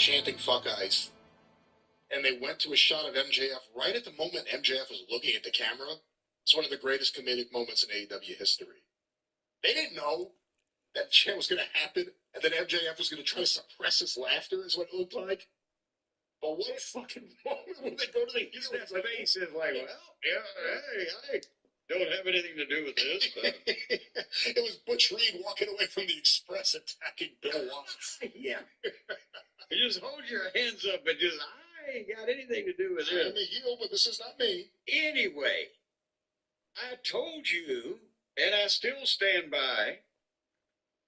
chanting "fuck ice," and they went to a shot of MJF right at the moment MJF was looking at the camera. It's one of the greatest comedic moments in AEW history. They didn't know that chant was going to happen, and then MJF was going to try to suppress his laughter, is what it looked like. But what a fucking moment when they go to the heel. His face is like, well, yeah, hey, I don't have anything to do with this. But... It was Butch Reed walking away from the Express attacking Bill Watts. Yeah. You just hold your hands up and just, I ain't got anything to do with this. I'm a heel, but this is not me. Anyway, I told you, and I still stand by,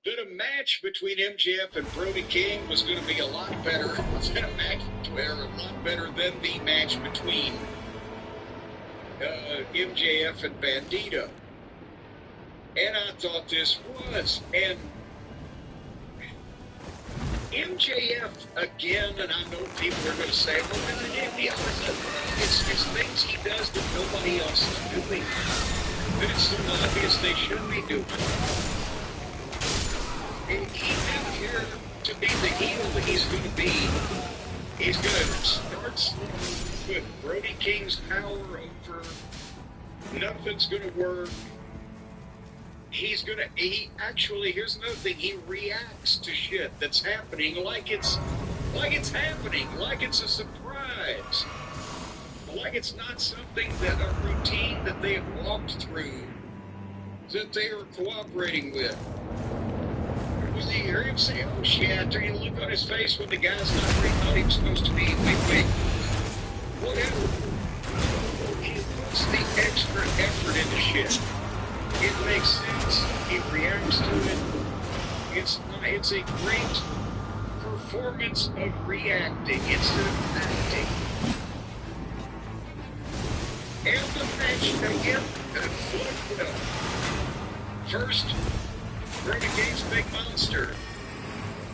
that a match between MJF and Brody King was going to be a lot better than a match, or a lot better than the match between MJF and Bandito. And I thought this was. And MJF, again, and I know people are going to say, it's things he does that nobody else is doing. That it's so obvious they should be doing. And he didn't care to be the heel that he's going to be. He's going to start with Brody King's power over. Nothing's going to work. He's actually, here's another thing, he reacts to shit that's happening like it's happening, like it's a surprise. Like it's not something that a routine that they have walked through, that they are cooperating with. When they hear him say, oh shit, you look on his face when the guy's not where he thought he was supposed to be, wait, whatever. He puts the extra effort into shit. It makes sense. He reacts to it. It's a great performance of reacting instead of acting. And the match again, first, Brody King's big monster.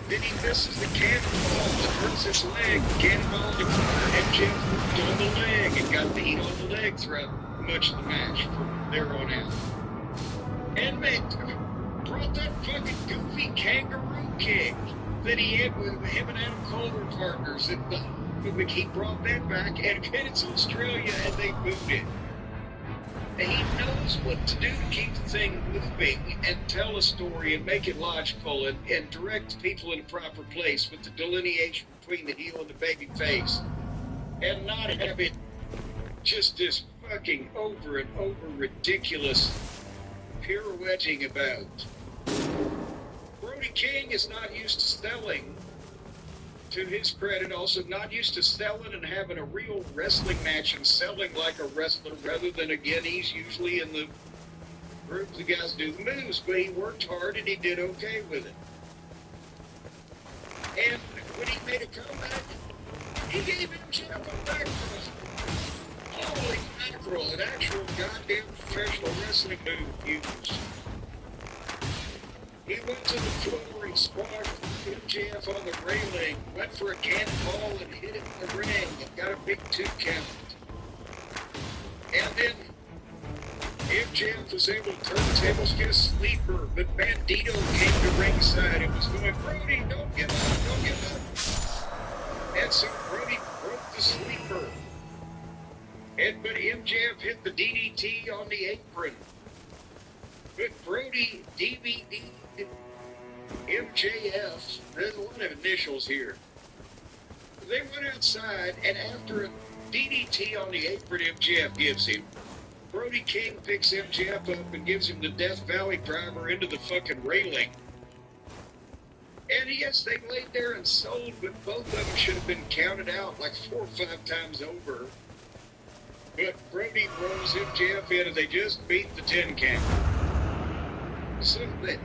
Then he misses the cannonball that hurts his leg. Cannonball to MJF moved on the leg and got the heat on the leg throughout much of the match from there on out. And brought that fucking goofy kangaroo kick that he had with him and Adam Cole were partners. And he brought that back, and it's Australia, and they booed it. And he knows what to do to keep the thing moving and tell a story and make it logical and direct people in the proper place with the delineation between the heel and the baby face. And not have it just this fucking over and over ridiculous pirouetting about. Brody King is not used to selling, to his credit, also not used to selling and having a real wrestling match and selling like a wrestler rather than, again, he's usually in the group the guys do the moves, but he worked hard and he did okay with it. And when he made a comeback, he gave MJF a back thrust. Holy mackerel, an actual goddamn professional wrestling move used. He went to the floor, he squashed MJF on the railing, went for a cannonball and hit it in the ring and got a big 2 count. And then MJF was able to turn the tables, get a sleeper, but Bandito came to ringside and was going, Brody, don't give up, don't give up. And so Brody broke the sleeper. But MJF hit the DDT on the apron. But Brody DVD'd MJF. There's a lot of initials here. They went outside, and after a DDT on the apron MJF gives him, Brody King picks MJF up and gives him the Death Valley driver into the fucking railing. And yes, they laid there and sold, but both of them should have been counted out like 4 or 5 times over. But Brody rolls MJF in and they just beat the 10 count. So I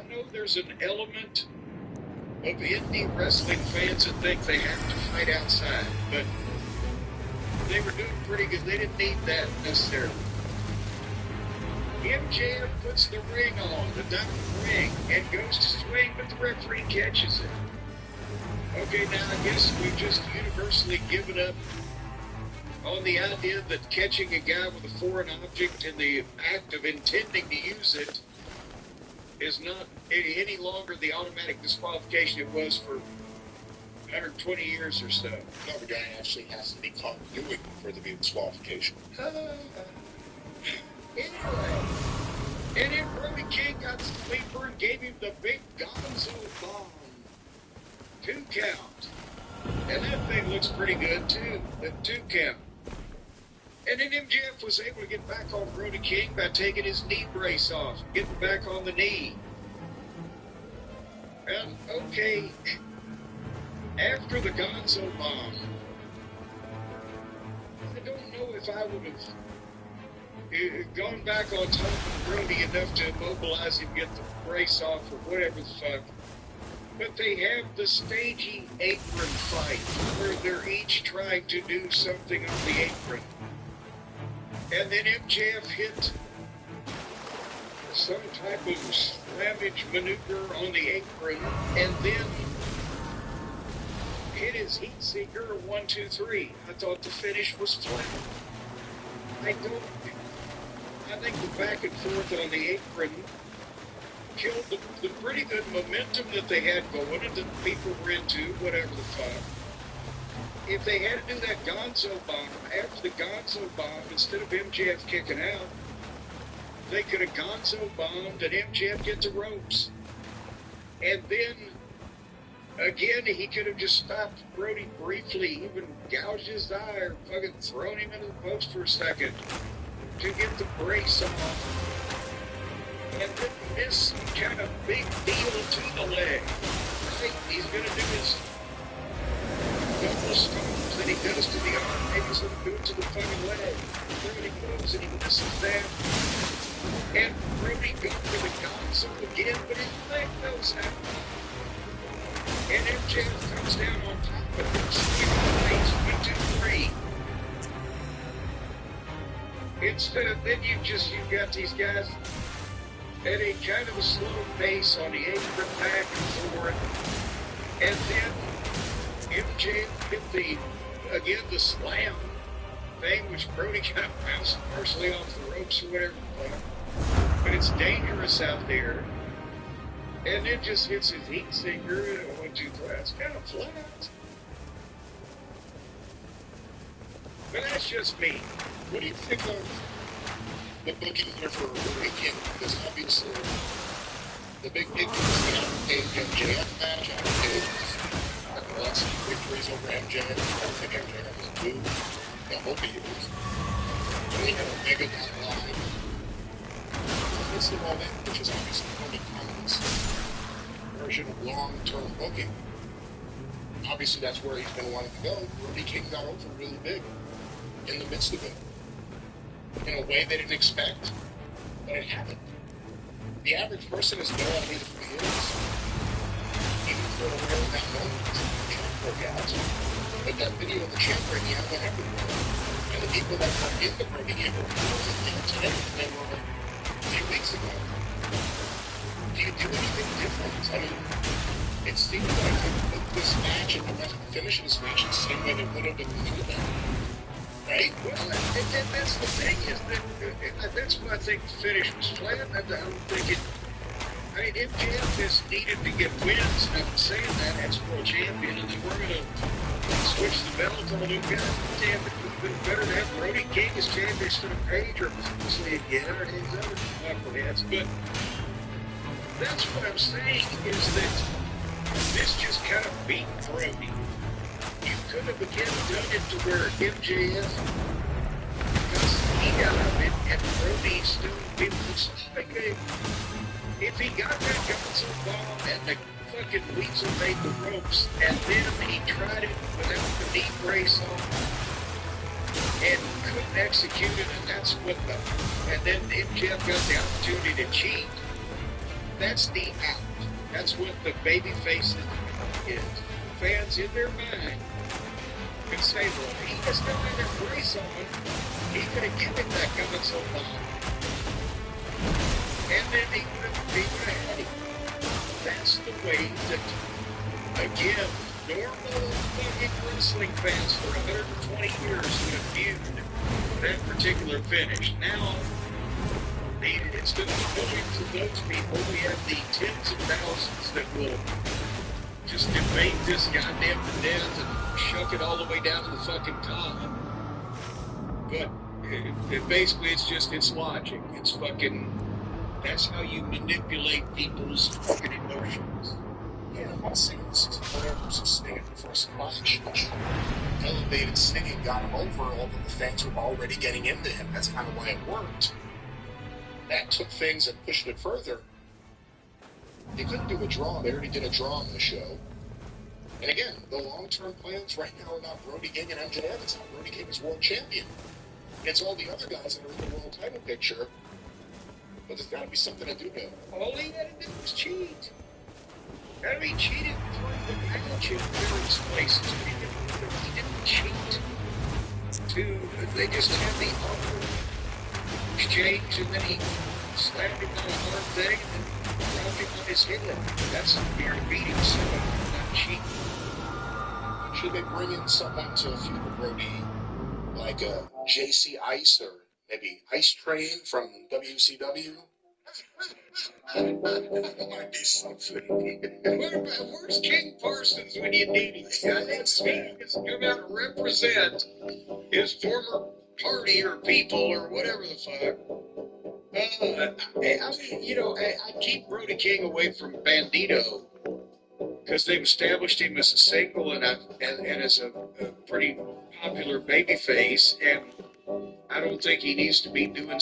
know there's an element of indie wrestling fans that think they have to fight outside, but they were doing pretty good. They didn't need that necessarily. MJF puts the ring on, the diamond ring, and goes to swing, but the referee catches it. Okay, now I guess we've just universally given up on the idea that catching a guy with a foreign object in the act of intending to use it is not any longer the automatic disqualification it was for 120 years or so. No, the guy actually has to be caught doing it for it to be disqualification. Anyway, and then Brody King got the sleeper and gave him the big Gonzo bomb. 2 count. And that thing looks pretty good, too. The 2 count. And then MJF was able to get back on Brody King by taking his knee brace off, getting back on the knee. And, okay, after the Gonzo bomb, I don't know if I would have gone back on top of Brody enough to immobilize him, get the brace off, or whatever the fuck. But they have the stagey apron fight, where they're each trying to do something on the apron. And then MJF hit some type of slamage maneuver on the apron, and then hit his heat seeker 1, 2, 3. I thought the finish was flat. I think the back and forth on the apron killed the pretty good momentum that they had going and that people were into, whatever the fuck. If they had to do that Gonzo bomb, after the Gonzo bomb, instead of MJF kicking out, they could have Gonzo bombed and MJF get the ropes. And then, again, he could have just stopped Brody briefly, even gouged his eye or fucking thrown him into the post for a second to get the brace off. And then this kind of big deal to the leg. Right? He's going to do his double stomps that he does to the arm. Maybe he's going to do it to the fucking leg. Then he goes and he misses that. And Brody goes for the Gonzo again, but his leg goes out. And MJF comes down on top of him. Swing the legs, 1, 2, 3. Then you've got these guys at a kind of a slow pace on the apron back and forth. And then MJF hit the slam thing, which Brody kind of bounced partially off the ropes or whatever. But it's dangerous out there. And it just hits his heat sinker and 1, 2, 3. It's kind of flat. But that's just me. What do you think of the booking here for Brody King? Because obviously, the big difference is the MJF match. Lots of victories over MJF. I don't think MJF is a move. I hope he is. And we have a mega live. It's the moment, which is obviously Tony Khan's version of long-term booking. Obviously, that's where he's been wanting to go. Brody King got over really big in the midst of it, in a way they didn't expect, but it happened. The average person has no idea who he is, even if they're aware of that moment. Champ broke out, but that video of the champ breaking out went everywhere. And the people that were in the Brody King were today, they were a few weeks ago. Do you do anything different? I mean, it seemed like this match and the finish of this match, it seemed like it would have been good. Right? Well, that's the thing, is that that's why I think the finish was flat. I don't think it. I mean, MJF has needed to get wins. I'm saying that as world champion, and then we're going to switch the belt on the new guy. Damn, it would have been better to have Brody King as champion instead of Page or Moxley again, or his other knuckleheads. But that's what I'm saying, is that this just kind of beat Brody. You could have again done it to where MJF, because he got up and Brody still was like if he got that Gonzo bomb and the fucking Weasel made the ropes, and then he tried it without the knee brace on and couldn't execute it, and that's what and then MJF got the opportunity to cheat. That's the out. That's what the baby face is. Fans in their mind could say, well, he just got that brace on. He could have given that Gonzo bomb. And then he would have had him. That's the way that, again, normal fucking wrestling fans for 120 years would have viewed that particular finish. Now, instead of millions of those people, we have the tens of thousands that will just debate this goddamn to death and shuck it all the way down to the fucking top. But basically, it's logic. It's fucking. That's how you manipulate people's fucking emotions. Yeah, I'm not saying this is whatever's a standard for a splash. Elevated singing got him over, although the fans were already getting into him. That's kind of why it worked. That took things and pushed it further. They couldn't do a draw. They already did a draw on the show. And again, the long-term plans right now are not Brody King and MJF. It's not Brody King as world champion. It's all the other guys that are in the world title picture. But there's got to be something to do there. All he had to do was cheat. I mean, he cheated through the match in various places. He didn't cheat. They just had the awkward exchange, and then he slapped him on a hard thing, and then dropped him on his head. That's mere beating someone, not cheating. Should they bring in someone to feud with Brody, like JC Ice or maybe Ice Train from WCW? That might be something. Where's King Parsons when you need him? Goddamn Steve has come out and represent his former party or people or whatever the fuck. I mean, you know, I keep Brody King away from Bandito because they've established him as a single and as a pretty popular babyface, and I don't think he needs to be doing